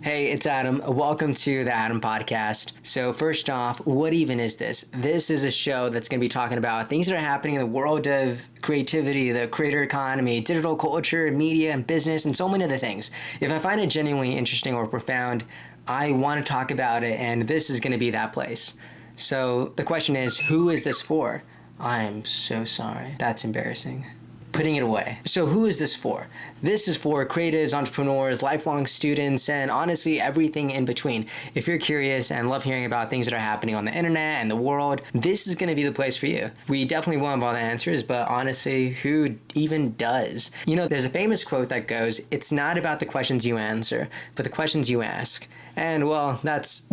Hey, it's Adam. Welcome to the Adam Podcast. So first off, what even is this? This is a show that's going to be talking about things that are happening in the world of creativity, the creator economy, digital culture, media, and business, and so many other things. If I find it genuinely interesting or profound, I want to talk about it, and this is going to be that place. So the question is, who is this for? I'm so sorry. That's embarrassing. Putting it away. So who is this for? This is for creatives, entrepreneurs, lifelong students, and honestly, everything in between. If you're curious and love hearing about things that are happening on the internet and the world, this is going to be the place for you. We definitely won't have all the answers, but honestly, who even does? You know, there's a famous quote that goes, "It's not about the questions you answer, but the questions you ask." And well, that's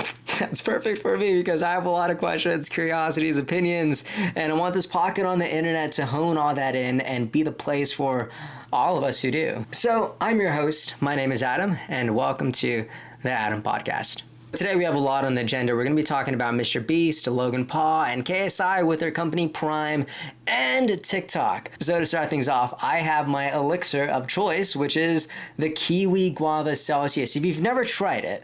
perfect for me because I have a lot of questions, curiosities, opinions, and I want this pocket on the internet to hone all that in and be the place for all of us who do. So I'm your host. My name is Adam, and welcome to the Adam Podcast. Today we have a lot on the agenda. We're going to be talking about Mr. Beast, Logan Paul, and KSI with their company Prime and TikTok. So to start things off, I have my elixir of choice, which is the Kiwi Guava Celsius. If you've never tried it,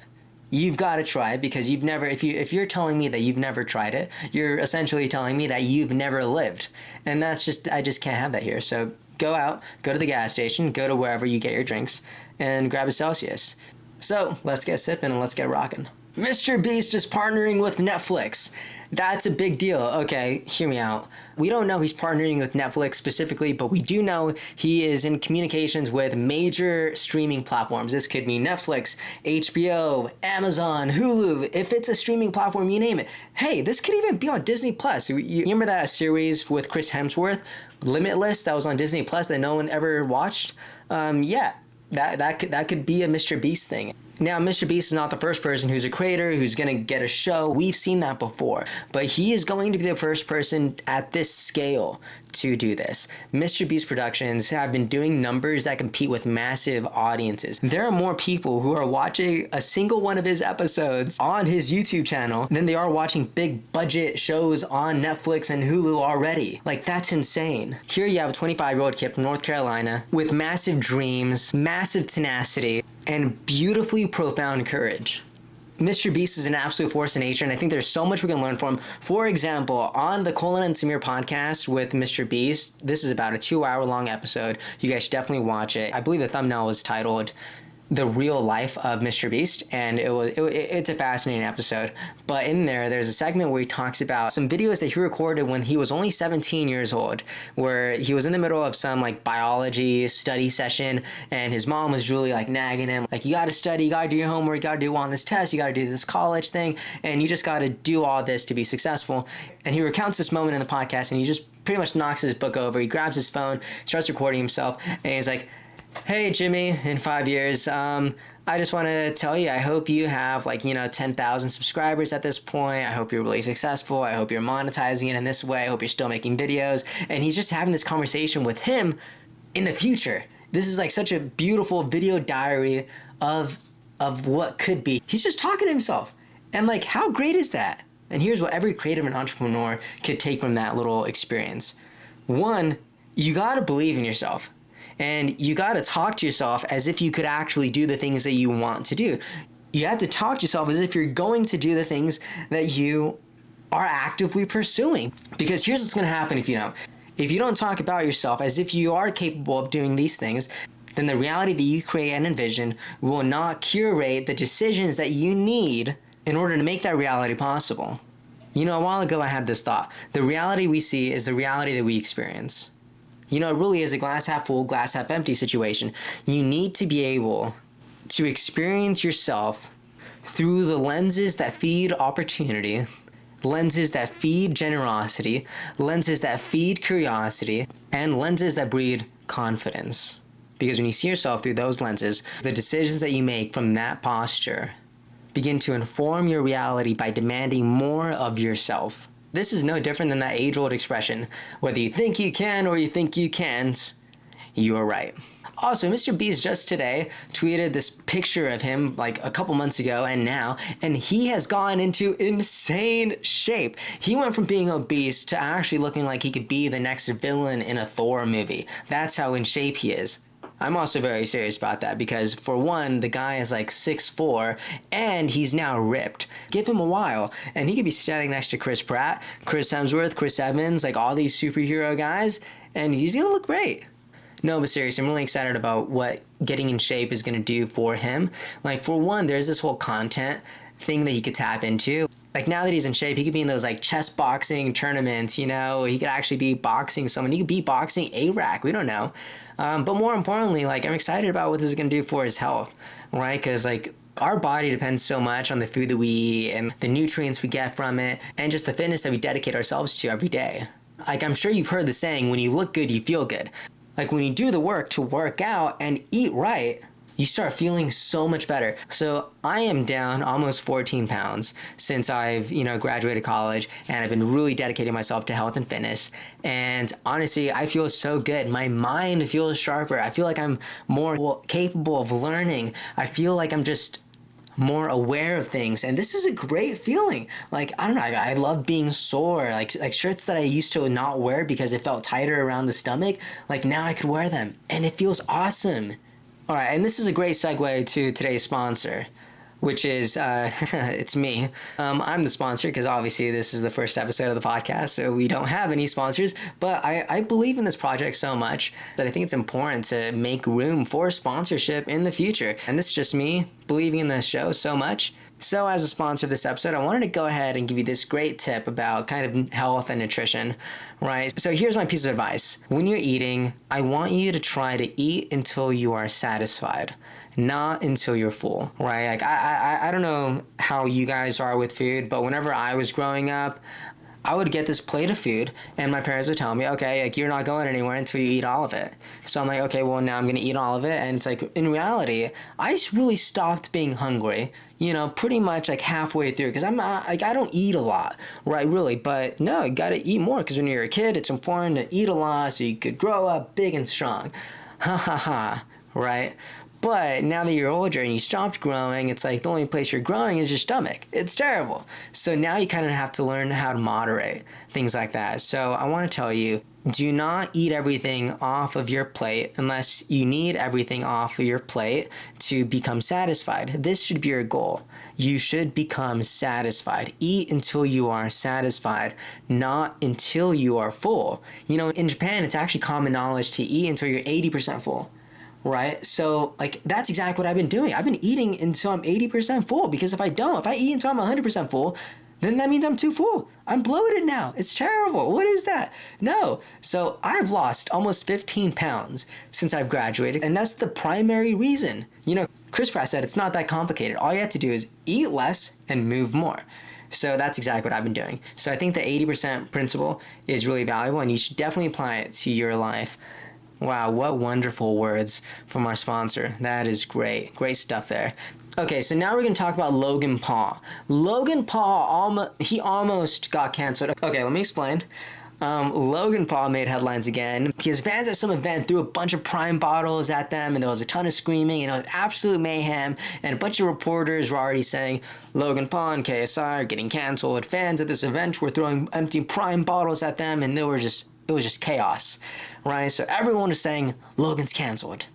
you've got to try it because you've never, if you're telling me that you've never tried it, you're essentially telling me that you've never lived. And that's just, I just can't have that here. So go out, go to the gas station, go to wherever you get your drinks and grab a Celsius. So let's get sipping and let's get rocking. Mr. Beast is partnering with Netflix. That's a big deal. Okay, hear me out. We don't know he's partnering with Netflix specifically, but we do know he is in communications with major streaming platforms. This could mean Netflix, HBO, Amazon, Hulu. If it's a streaming platform, you name it. Hey, this could even be on Disney Plus. You remember that series with Chris Hemsworth, Limitless, that was on Disney Plus that no one ever watched? Yeah, that could be a Mr. Beast thing. Now, Mr. Beast is not the first person who's a creator who's going to get a show. We've seen that before. But he is going to be the first person at this scale to do this. Mr. Beast Productions have been doing numbers that compete with massive audiences. There are more people who are watching a single one of his episodes on his YouTube channel than they are watching big budget shows on Netflix and Hulu already. Like, that's insane. Here you have a 25-year-old kid from North Carolina with massive dreams, massive tenacity, and beautifully profound courage. Mr. Beast is an absolute force of nature, and I think there's so much we can learn from him. For example, on the Colin and Samir podcast with Mr. Beast, this is about a 2-hour-long episode. You guys should definitely watch it. I believe the thumbnail was titled The Real Life of Mr. Beast, and it's a fascinating episode. But in there's a segment where he talks about some videos that he recorded when he was only 17 years old, where he was in the middle of some like biology study session, and his mom was really like nagging him, like, you gotta study, you gotta do your homework, you gotta do on this test, you gotta do this college thing, and you just gotta do all this to be successful. And he recounts this moment in the podcast, and he just pretty much knocks his book over. He grabs his phone, starts recording himself, and he's like, "Hey, Jimmy, in 5 years, I just want to tell you, I hope you have 10,000 subscribers at this point. I hope you're really successful. I hope you're monetizing it in this way. I hope you're still making videos." And he's just having this conversation with him in the future. This is like such a beautiful video diary of what could be. He's just talking to himself. And like, how great is that? And here's what every creative and entrepreneur could take from that little experience. One, you got to believe in yourself. And you got to talk to yourself as if you could actually do the things that you want to do. You have to talk to yourself as if you're going to do the things that you are actively pursuing. Because here's what's going to happen if you don't. If you don't talk about yourself as if you are capable of doing these things, then the reality that you create and envision will not curate the decisions that you need in order to make that reality possible. You know, a while ago I had this thought. The reality we see is the reality that we experience. You know, it really is a glass half full, glass half empty situation. You need to be able to experience yourself through the lenses that feed opportunity, lenses that feed generosity, lenses that feed curiosity, and lenses that breed confidence. Because when you see yourself through those lenses, the decisions that you make from that posture begin to inform your reality by demanding more of yourself. This is no different than that age-old expression, whether you think you can or you think you can't, you are right. Also, Mr. Beast just today tweeted this picture of him like a couple months ago and now, and he has gone into insane shape. He went from being obese to actually looking like he could be the next villain in a Thor movie. That's how in shape he is. I'm also very serious about that because, for one, the guy is like 6'4", and he's now ripped. Give him a while, and he could be standing next to Chris Pratt, Chris Hemsworth, Chris Evans, like all these superhero guys, and he's gonna look great. No, but seriously, I'm really excited about what getting in shape is gonna do for him. Like, for one, there's this whole content thing that he could tap into. Like, now that he's in shape, he could be in those like chess boxing tournaments, you know, he could actually be boxing someone. He could be boxing A-Rack, we don't know. But more importantly, like, I'm excited about what this is going to do for his health, right? Because like, our body depends so much on the food that we eat and the nutrients we get from it and just the fitness that we dedicate ourselves to every day. Like, I'm sure you've heard the saying, when you look good, you feel good. Like, when you do the work to work out and eat right, you start feeling so much better. So I am down almost 14 pounds since I've, graduated college, and I've been really dedicating myself to health and fitness. And honestly, I feel so good. My mind feels sharper. I feel like I'm more capable of learning. I feel like I'm just more aware of things, and this is a great feeling. Like, I don't know, I love being sore, like shirts that I used to not wear because it felt tighter around the stomach, like now I could wear them and it feels awesome. All right, and this is a great segue to today's sponsor, which is, it's me. I'm the sponsor because obviously this is the first episode of the podcast, so we don't have any sponsors, but I believe in this project so much that I think it's important to make room for sponsorship in the future. And this is just me believing in the show so much. So as a sponsor of this episode, I wanted to go ahead and give you this great tip about kind of health and nutrition, right? So here's my piece of advice. When you're eating, I want you to try to eat until you are satisfied, not until you're full, right? Like, I don't know how you guys are with food, but whenever I was growing up, I would get this plate of food and my parents would tell me, okay, like, you're not going anywhere until you eat all of it. So I'm like, okay, well, now I'm going to eat all of it. And it's like, in reality, I really stopped being hungry, pretty much like halfway through, because I'm not, like, I don't eat a lot, right? Really. But no, you got to eat more, because when you're a kid, it's important to eat a lot so you could grow up big and strong. Ha ha ha, right? But now that you're older and you stopped growing, it's like the only place you're growing is your stomach. It's terrible. So now you kind of have to learn how to moderate things like that. So I want to tell you, do not eat everything off of your plate unless you need everything off of your plate to become satisfied. This should be your goal. You should become satisfied. Eat until you are satisfied, not until you are full. In Japan, it's actually common knowledge to eat until you're 80% full. Right? So, like, that's exactly what I've been doing. I've been eating until I'm 80% full, because if I eat until I'm 100% full, then that means I'm too full. I'm bloated now. It's terrible. What is that? No. So I've lost almost 15 pounds since I've graduated, and that's the primary reason. Chris Pratt said it's not that complicated. All you have to do is eat less and move more. So that's exactly what I've been doing. So I think the 80% principle is really valuable, and you should definitely apply it to your life. Wow, what wonderful words from our sponsor. That is great. Great stuff there. Okay, so now we're going to talk about Logan Paul. Logan Paul, he almost got canceled. Okay, let me explain. Logan Paul made headlines again because fans at some event threw a bunch of Prime bottles at them, and there was a ton of screaming, and it was absolute mayhem, and a bunch of reporters were already saying Logan Paul and KSI are getting canceled. Fans at this event were throwing empty Prime bottles at them, and it was just chaos, right? So everyone was saying Logan's canceled.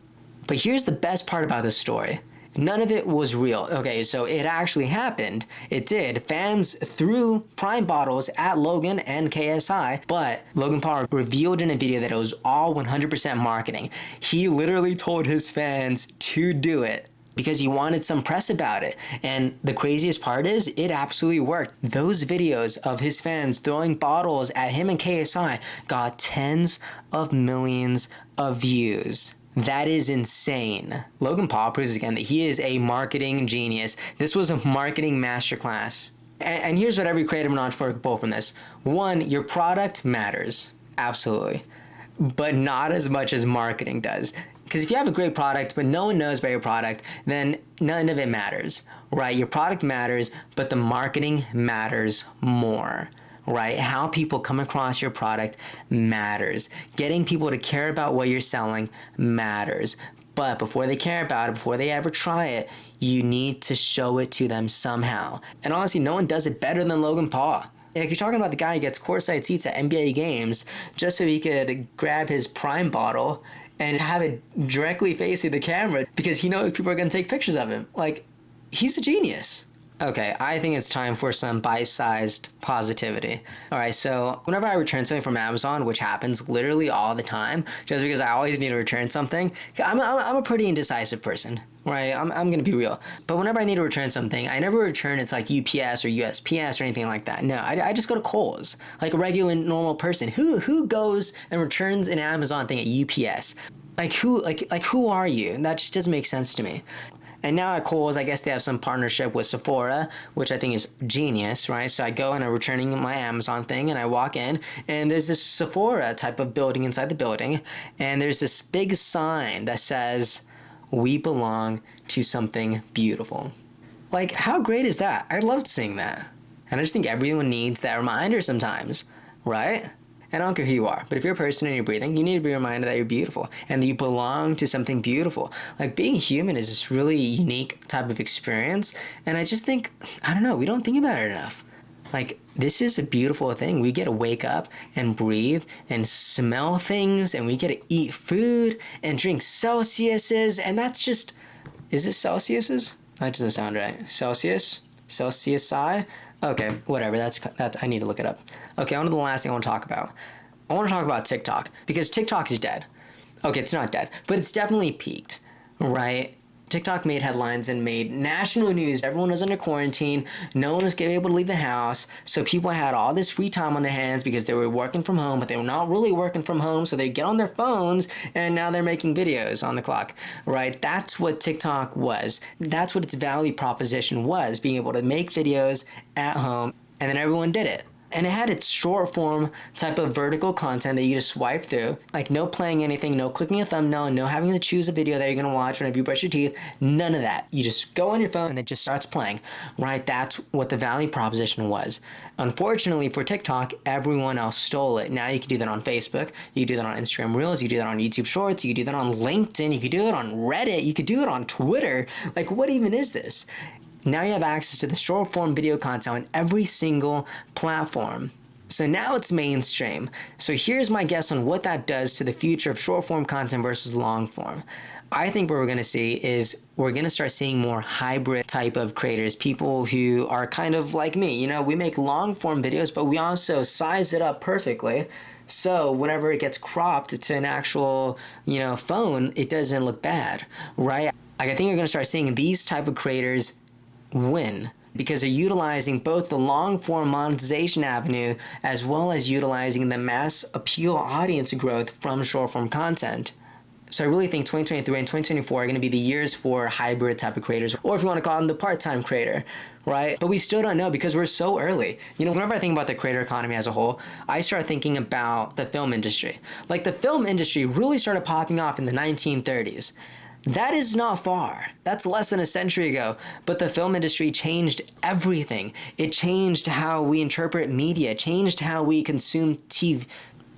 But here's the best part about this story. None of it was real. Okay, so it actually happened. It did. Fans threw Prime bottles at Logan and KSI, but Logan Paul revealed in a video that it was all 100% marketing. He literally told his fans to do it because he wanted some press about it. And the craziest part is, it absolutely worked. Those videos of his fans throwing bottles at him and KSI got tens of millions of views. That is insane. Logan Paul proves again that he is a marketing genius. This was a marketing masterclass. And here's what every creative and entrepreneur can pull from this. One, your product matters. Absolutely. But not as much as marketing does. Because if you have a great product, but no one knows about your product, then none of it matters, right? Your product matters, but the marketing matters more, right? How people come across your product matters. Getting people to care about what you're selling matters. But before they care about it, before they ever try it, you need to show it to them somehow. And honestly, no one does it better than Logan Paul. Like, you're talking about the guy who gets courtside seats at NBA games just so he could grab his Prime bottle and have it directly facing the camera because he knows people are going to take pictures of him. Like, he's a genius. Okay, I think it's time for some bite-sized positivity. All right, so whenever I return something from Amazon, which happens literally all the time, just because I always need to return something, I'm a pretty indecisive person, right? I'm going to be real. But whenever I need to return something, I never return it's like UPS or USPS or anything like that. No, I just go to Kohl's, like a regular, normal person. Who goes and returns an Amazon thing at UPS? Like who are you? And that just doesn't make sense to me. And now at Kohl's, I guess they have some partnership with Sephora, which I think is genius, right? So I go and I'm returning my Amazon thing and I walk in and there's this Sephora type of building inside the building. And there's this big sign that says, "We belong to something beautiful." Like, how great is that? I loved seeing that. And I just think everyone needs that reminder sometimes, right? And I don't care who you are, but if you're a person and you're breathing, you need to be reminded that you're beautiful and that you belong to something beautiful. Like, being human is this really unique type of experience. And I just think, I don't know, we don't think about it enough. Like, this is a beautiful thing. We get to wake up and breathe and smell things, and we get to eat food and drink Celsiuses. And that's just, is it Celsiuses? That doesn't sound right. Celsius? Celsius-I? Okay, whatever. That's I need to look it up. Okay, on to the last thing I want to talk about. I want to talk about TikTok because TikTok is dead. Okay, it's not dead, but it's definitely peaked, right? TikTok made headlines and made national news. Everyone was under quarantine. No one was able to leave the house. So people had all this free time on their hands because they were working from home, but they were not really working from home. So they get on their phones and now they're making videos on the clock, right? That's what TikTok was. That's what its value proposition was, being able to make videos at home. And then everyone did it. And it had its short form type of vertical content that you just swipe through. Like, no playing anything, no clicking a thumbnail, no having to choose a video that you're going to watch whenever you brush your teeth. None of that. You just go on your phone and it just starts playing, right? That's what the value proposition was. Unfortunately for TikTok, everyone else stole it. Now you can do that on Facebook. You can do that on Instagram Reels. You can do that on YouTube Shorts. You can do that on LinkedIn. You can do it on Reddit. You could do it on Twitter. Like, what even is this? Now you have access to the short form video content on every single platform. So now it's mainstream. So here's my guess on what that does to the future of short form content versus long form. I think what we're going to see is we're going to start seeing more hybrid type of creators, people who are kind of like me. You know, we make long form videos, but we also size it up perfectly. So whenever it gets cropped to an actual, phone, it doesn't look bad, right? Like, I think you're going to start seeing these type of creators win because they're utilizing both the long form monetization avenue as well as utilizing the mass appeal audience growth from short form content. So I really think 2023 and 2024 are going to be the years for hybrid type of creators, or if you want to call them the part-time creator, right? But we still don't know because we're so early. Whenever I think about the creator economy as a whole, I start thinking about the film industry. Like, the film industry really started popping off in the 1930s. That is not far. That's less than a century ago. But the film industry changed everything. It changed how we interpret media, changed how we consume TV.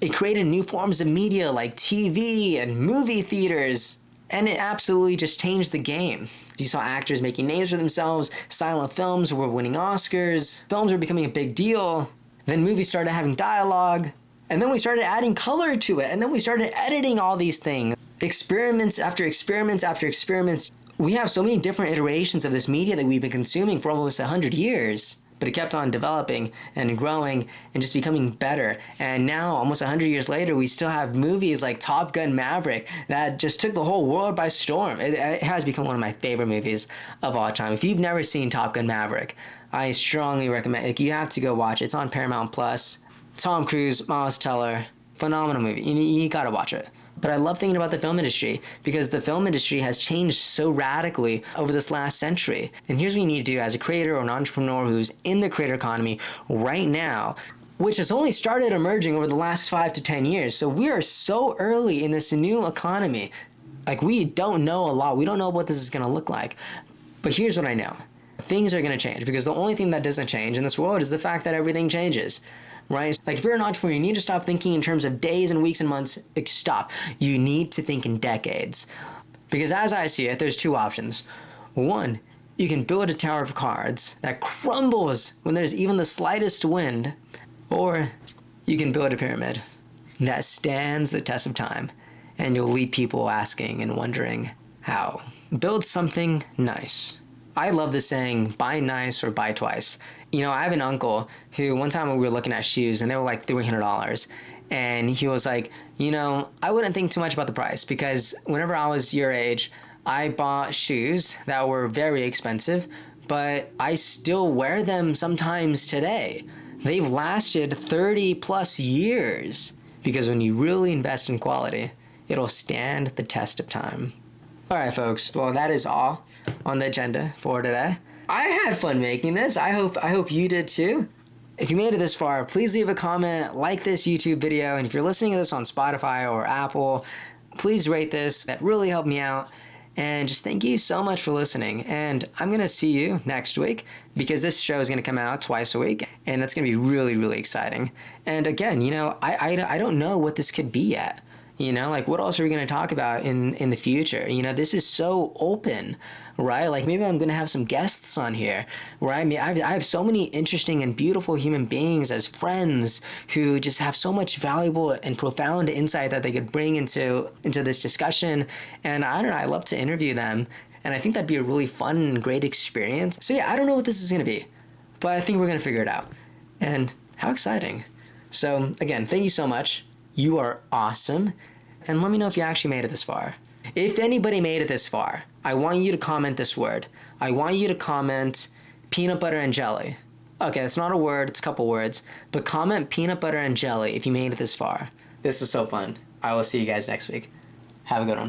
It created new forms of media like TV and movie theaters. And it absolutely just changed the game. You saw actors making names for themselves. Silent films were winning Oscars. Films were becoming a big deal. Then movies started having dialogue. And then we started adding color to it. And then we started editing all these things. Experiments after experiments after experiments. We have so many different iterations of this media that we've been consuming for almost 100 years. But it kept on developing and growing and just becoming better. And now, almost 100 years later, we still have movies like Top Gun Maverick that just took the whole world by storm. It has become one of my favorite movies of all time. If you've never seen Top Gun Maverick, I strongly recommend it. You have to go watch it. It's on Paramount Plus. Tom Cruise, Miles Teller, phenomenal movie. You gotta watch it. But I love thinking about the film industry because the film industry has changed so radically over this last century. And here's what you need to do as a creator or an entrepreneur who's in the creator economy right now, which has only started emerging over the last 5 to 10 years. So we are so early in this new economy. Like, we don't know a lot. We don't know what this is going to look like. But here's what I know. Things are going to change because the only thing that doesn't change in this world is the fact that everything changes. Right? Like, if you're an entrepreneur, you need to stop thinking in terms of days and weeks and months. Stop. You need to think in decades. Because as I see it, there's two options. One, you can build a tower of cards that crumbles when there's even the slightest wind. Or you can build a pyramid that stands the test of time and you'll leave people asking and wondering how. Build something nice. I love the saying, buy nice or buy twice. You know, I have an uncle who one time we were looking at shoes and they were like $300. And he was like, you know, I wouldn't think too much about the price because whenever I was your age, I bought shoes that were very expensive, but I still wear them sometimes today. They've lasted 30 plus years because when you really invest in quality, it'll stand the test of time. All right, folks. Well, that is all on the agenda for today. I had fun making this. I hope you did too. If you made it this far, please leave a comment, like this YouTube video, and if you're listening to this on Spotify or Apple, please rate this. That really helped me out. And just thank you so much for listening. And I'm going to see you next week because this show is going to come out twice a week. And that's going to be really, really exciting. And again, you know, I don't know what this could be yet. You know, like what else are we going to talk about in the future? You know, this is so open, right? Like maybe I'm going to have some guests on here, right? I mean, I have so many interesting and beautiful human beings as friends who just have so much valuable and profound insight that they could bring into this discussion. And I don't know, I love to interview them. And I think that'd be a really fun and great experience. So yeah, I don't know what this is going to be, but I think we're going to figure it out. And how exciting. So again, thank you so much. You are awesome. And let me know if you actually made it this far. If anybody made it this far, I want you to comment this word. I want you to comment peanut butter and jelly. Okay, it's not a word, it's a couple words. But comment peanut butter and jelly if you made it this far. This is so fun. I will see you guys next week. Have a good one.